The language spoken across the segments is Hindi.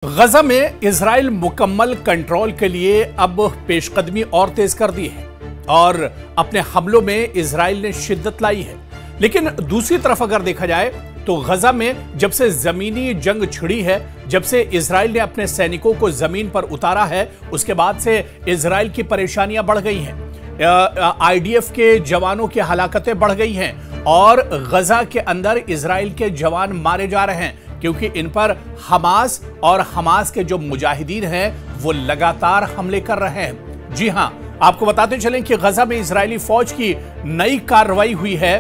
गजा में इजराइल मुकम्मल कंट्रोल के लिए अब पेशकदमी और तेज कर दी है और अपने हमलों में इजराइल ने शिद्दत लाई है। लेकिन दूसरी तरफ अगर देखा जाए तो गजा में जब से जमीनी जंग छिड़ी है, जब से इजराइल ने अपने सैनिकों को जमीन पर उतारा है, उसके बाद से इजराइल की परेशानियां बढ़ गई हैं। आईडीएफ के जवानों की हलाकतें बढ़ गई हैं और गजा के अंदर इजराइल के जवान मारे जा रहे हैं क्योंकि इन पर हमास और हमास के जो मुजाहिदीन हैं वो लगातार हमले कर रहे हैं। जी हां, आपको बताते चलें कि गजा में इजरायली फौज की नई कार्रवाई हुई है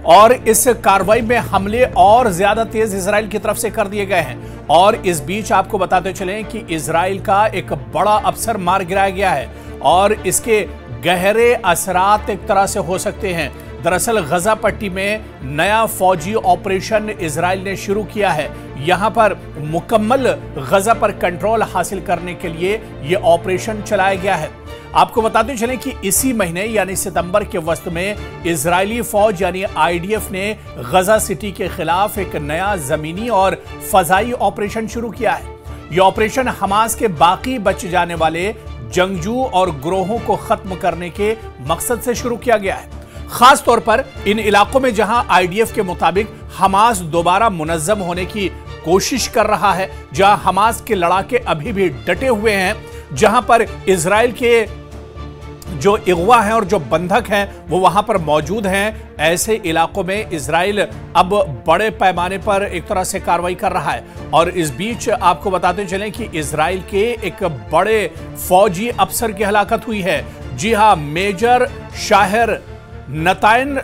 और इस कार्रवाई में हमले और ज्यादा तेज इजराइल की तरफ से कर दिए गए हैं। और इस बीच आपको बताते चलें कि इजराइल का एक बड़ा अफसर मार गिराया गया है और इसके गहरे असरात एक तरह से हो सकते हैं। दरअसल गजा पट्टी में नया फौजी ऑपरेशन इजराइल ने शुरू किया है। यहां पर मुकम्मल गजा पर कंट्रोल हासिल करने के लिए यह ऑपरेशन चलाया गया है। आपको बताते चलें कि इसी महीने यानी सितंबर के वस्त में इजरायली फौज यानी आईडीएफ ने गजा सिटी के खिलाफ एक नया जमीनी और फजाई ऑपरेशन शुरू किया है। यह ऑपरेशन हमास के बाकी बच जाने वाले जंगजू और ग्रोहों को खत्म करने के मकसद से शुरू किया गया है। खास तौर पर इन इलाकों में जहां आईडीएफ के मुताबिक हमास दोबारा मुनज्जम होने की कोशिश कर रहा है, जहां हमास के लड़ाके अभी भी डटे हुए हैं, जहां पर इजराइल के जो अगवा हैं और जो बंधक हैं वो वहां पर मौजूद हैं, ऐसे इलाकों में इजराइल अब बड़े पैमाने पर एक तरह से कार्रवाई कर रहा है। और इस बीच आपको बताते चलें कि इजराइल के एक बड़े फौजी अफसर की हलाकत हुई है। जी हां, मेजर शाहिर नताइन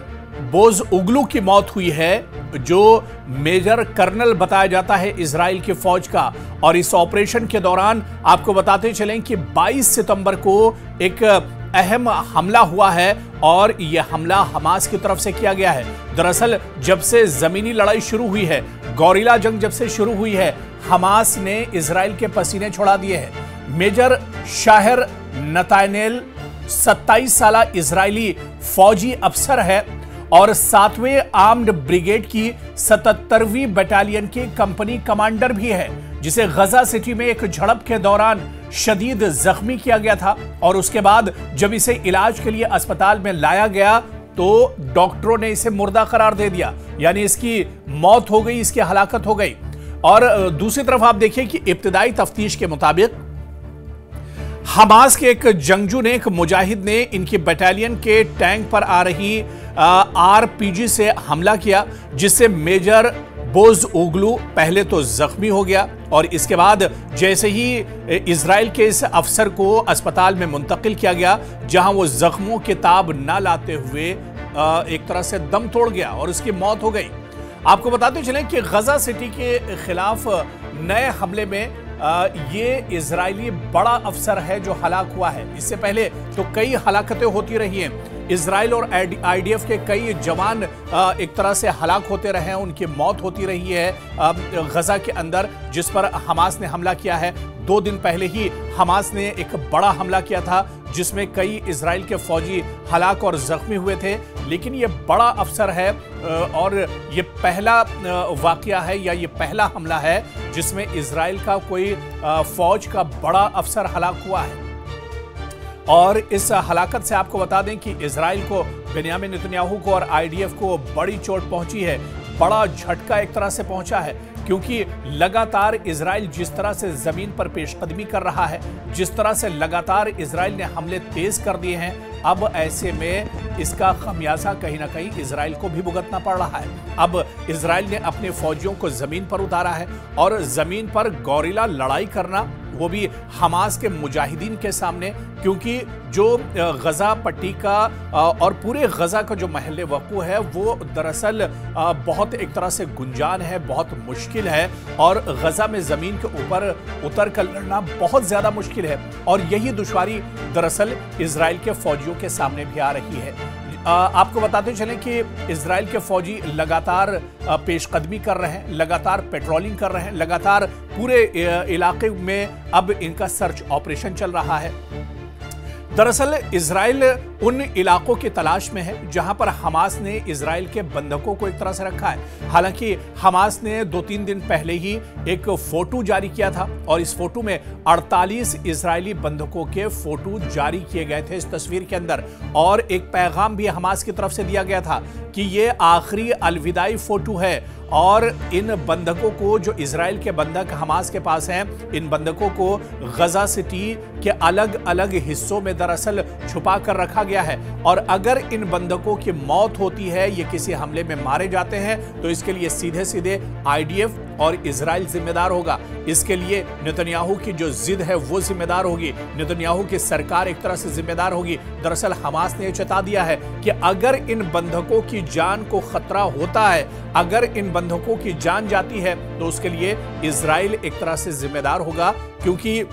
बोज उगलू की मौत हुई है, जो मेजर कर्नल बताया जाता है इजराइल की फौज का। और इस ऑपरेशन के दौरान आपको बताते चलें कि 22 सितंबर को एक अहम हमला हुआ है और यह हमला हमास की तरफ से किया गया है। दरअसल जब से जमीनी लड़ाई शुरू हुई है, गौरिला जंग जब से शुरू हुई है, हमास ने इजराइल के पसीने छुड़ा दिए हैं। मेजर शाहिर नतानेल 27 साल इजरायली फौजी अफसर है और 7वें आर्म्ड ब्रिगेड की 77वीं बटालियन के कंपनी कमांडर भी है, जिसे गजा सिटी में एक झड़प के दौरान शदीद जख्मी किया गया था। और उसके बाद जब इसे इलाज के लिए अस्पताल में लाया गया तो डॉक्टरों ने इसे मुर्दा करार दे दिया, यानी इसकी मौत हो गई, इसकी हलाकत हो गई। और दूसरी तरफ आप देखिए कि इब्तिदाई तफ्तीश के मुताबिक हमास के एक जंगजू ने, एक मुजाहिद ने इनकी बटालियन के टैंक पर आ रही आरपीजी से हमला किया, जिससे मेजर बोज उगलू पहले तो जख्मी हो गया और इसके बाद जैसे ही इजराइल के इस अफसर को अस्पताल में मुंतकिल किया गया, जहां वो जख्मों के ताब ना लाते हुए एक तरह से दम तोड़ गया और उसकी मौत हो गई। आपको बताते चलें कि गजा सिटी के खिलाफ नए हमले में ये इजरायली बड़ा अफसर है जो हलाक हुआ है। इससे पहले तो कई हलाकतें होती रही हैं। इजराइल और आईडीएफ के कई जवान एक तरह से हलाक होते रहे हैं, उनकी मौत होती रही है गजा के अंदर, जिस पर हमास ने हमला किया है। 2 दिन पहले ही हमास ने एक बड़ा हमला किया था जिसमें कई इजराइल के फौजी हलाक और जख्मी हुए थे। लेकिन ये बड़ा अफसर है और ये पहला वाकया है या ये पहला हमला है जिसमें इजराइल का कोई फौज का बड़ा अफसर हलाक हुआ है। और इस हलाकत से आपको बता दें कि इजराइल को, बेन्यामिन नेतन्याहू को और आईडीएफ को बड़ी चोट पहुंची है, बड़ा झटका एक तरह से पहुंचा है, क्योंकि लगातार इजराइल जिस तरह से जमीन पर पेशकदमी कर रहा है, जिस तरह से लगातार इजराइल ने हमले तेज कर दिए हैं, अब ऐसे में इसका खमियाजा कहीं ना कहीं इजराइल को भी भुगतना पड़ रहा है। अब इजराइल ने अपने फौजियों को जमीन पर उतारा है और जमीन पर गौरिला लड़ाई करना, वो भी हमास के मुजाहिदीन के सामने, क्योंकि जो गजा पट्टी का और पूरे गजा का जो महल वक़ू है वो दरअसल बहुत एक तरह से गुंजान है, बहुत मुश्किल है और गजा में ज़मीन के ऊपर उतर कर लड़ना बहुत ज़्यादा मुश्किल है। और यही दुश्वारी दरअसल इजराइल के फौजियों के सामने भी आ रही है। आपको बताते चलें कि इजराइल के फौजी लगातार पेशकदमी कर रहे हैं, लगातार पेट्रोलिंग कर रहे हैं, लगातार पूरे इलाके में अब इनका सर्च ऑपरेशन चल रहा है। दरअसल इजराइल उन इलाकों की तलाश में है जहां पर हमास ने इजराइल के बंधकों को एक तरह से रखा है। हालांकि हमास ने 2-3 दिन पहले ही एक फोटो जारी किया था और इस फोटो में 48 इजरायली बंधकों के फोटो जारी किए गए थे इस तस्वीर के अंदर, और एक पैगाम भी हमास की तरफ से दिया गया था कि ये आखिरी अलविदाई फोटो है और इन बंधकों को, जो इजराइल के बंधक हमास के पास हैं, इन बंधकों को गजा सिटी के अलग अलग हिस्सों में दरअसल छुपा कर रखा गया है और अगर इन बंधकों की मौत होती है, ये किसी हमले में मारे जाते हैं, तो इसके लिए सीधे सीधे आईडीएफ और इजराइल जिम्मेदार होगा। इसके लिए नेतन्याहू की जो जिद है वो जिम्मेदार होगी, नेतन्याहू की सरकार एक तरह से जिम्मेदार होगी। दरअसल हमास ने चेता दिया है कि अगर इन बंधकों की जान को खतरा होता है, अगर इन बंधकों की जान जाती है, तो उसके लिए इजराइल एक तरह से जिम्मेदार होगा, क्योंकि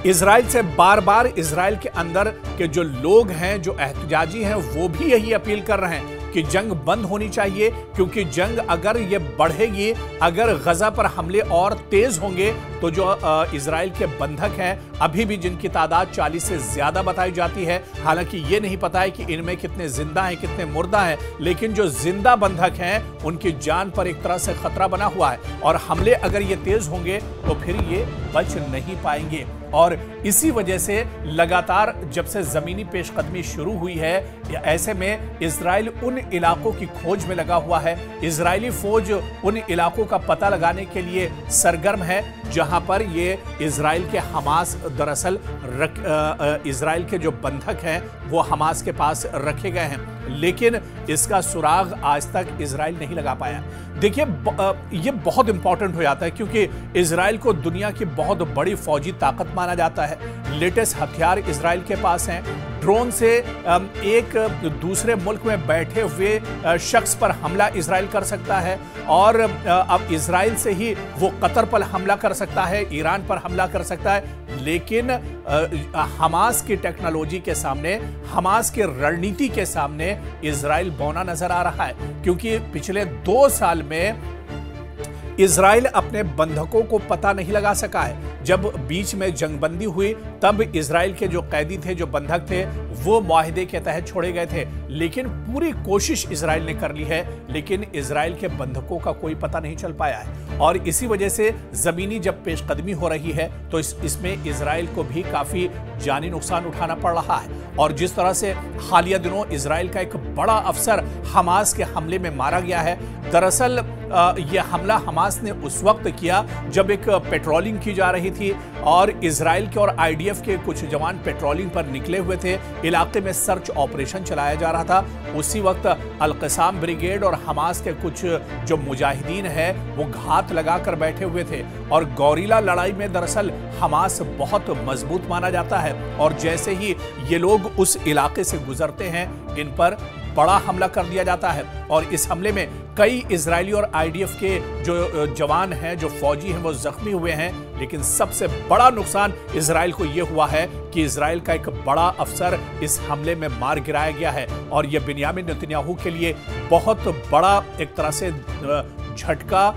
इजराइल से बार बार इजराइल के अंदर के जो लोग हैं, जो एहतजाजी हैं, वो भी यही अपील कर रहे हैं कि जंग बंद होनी चाहिए, क्योंकि जंग अगर ये बढ़ेगी, अगर गजा पर हमले और तेज होंगे, तो जो इजराइल के बंधक हैं, अभी भी जिनकी तादाद 40 से ज्यादा बताई जाती है, हालांकि ये नहीं पता है कि इनमें कितने जिंदा हैं कितने मुर्दा हैं, लेकिन जो जिंदा बंधक हैं उनकी जान पर एक तरह से खतरा बना हुआ है और हमले अगर ये तेज होंगे तो फिर ये बच नहीं पाएंगे। और इसी वजह से लगातार जब से जमीनी पेशकदमी शुरू हुई है, ऐसे में इजराइल उन इलाकों की खोज में लगा हुआ है। इजरायली फौज उन इलाकों का पता लगाने के लिए सरगर्म है जहां पर ये इजराइल के हमास दरअसल इजराइल के जो बंधक हैं वो हमास के पास रखे गए हैं, लेकिन इसका सुराग आज तक इजराइल नहीं लगा पाया। देखिए, ये बहुत इंपॉर्टेंट हो जाता है क्योंकि इजराइल को दुनिया की बहुत बड़ी फौजी ताकत माना जाता है। लेटेस्ट हथियार इजराइल के पास हैं। ड्रोन से एक दूसरे मुल्क में बैठे हुए शख्स पर हमला इजराइल कर सकता है और अब इजराइल से ही वो कतर पर हमला कर सकता है, ईरान पर हमला कर सकता है। लेकिन हमास की टेक्नोलॉजी के सामने, हमास की रणनीति के सामने इजराइल बौना नजर आ रहा है, क्योंकि पिछले 2 साल में इजराइल अपने बंधकों को पता नहीं लगा सका है। जब बीच में जंगबंदी हुई तब इजराइल के जो कैदी थे, जो बंधक थे, वो मुआहिदे के तहत छोड़े गए थे, लेकिन पूरी कोशिश इजराइल ने कर ली है, लेकिन इजराइल के बंधकों का कोई पता नहीं चल पाया है। और इसी वजह से जमीनी जब पेशकदमी हो रही है तो इसमें इजराइल को भी काफी जानी नुकसान उठाना पड़ रहा है। और जिस तरह से हालिया दिनों इजराइल का एक बड़ा अफसर हमास के हमले में मारा गया है, दरअसल यह हमला हमास ने उस वक्त किया जब एक पेट्रोलिंग की जा रही थी और इजराइल के और आईडीएफ के कुछ जवान पेट्रोलिंग पर निकले हुए थे, इलाके में सर्च ऑपरेशन चलाया जा रहा था। उसी वक्त अल-क़साम ब्रिगेड और हमास के कुछ जो मुजाहिदीन हैं वो घात लगाकर बैठे हुए थे और गौरीला लड़ाई में दरअसल हमास बहुत मजबूत माना जाता है और जैसे ही ये लोग उस इलाके से गुजरते हैं, इन पर बड़ा हमला कर दिया जाता है और इस हमले में कई इजरायली और आईडीएफ के जो जवान हैं, जो फौजी हैं, वो जख्मी हुए हैं। लेकिन सबसे बड़ा नुकसान इजराइल को यह हुआ है कि इजराइल का एक बड़ा अफसर इस हमले में मार गिराया गया है और यह बिन्यामिन नेतन्याहू के लिए बहुत बड़ा एक तरह से झटका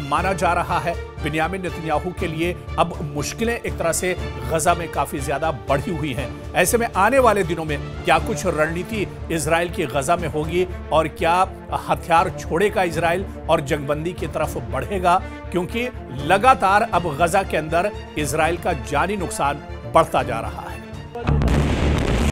माना जा रहा है। बिन्यामिन नेतन्याहू के लिए अब मुश्किलें एक तरह से गजा में काफी ज्यादा बढ़ी हुई हैं। ऐसे में आने वाले दिनों में क्या कुछ रणनीति इजराइल की गजा में होगी और क्या हथियार छोड़ेगा इजराइल और जंगबंदी की तरफ बढ़ेगा, क्योंकि लगातार अब गजा के अंदर इजराइल का जानी नुकसान बढ़ता जा रहा है।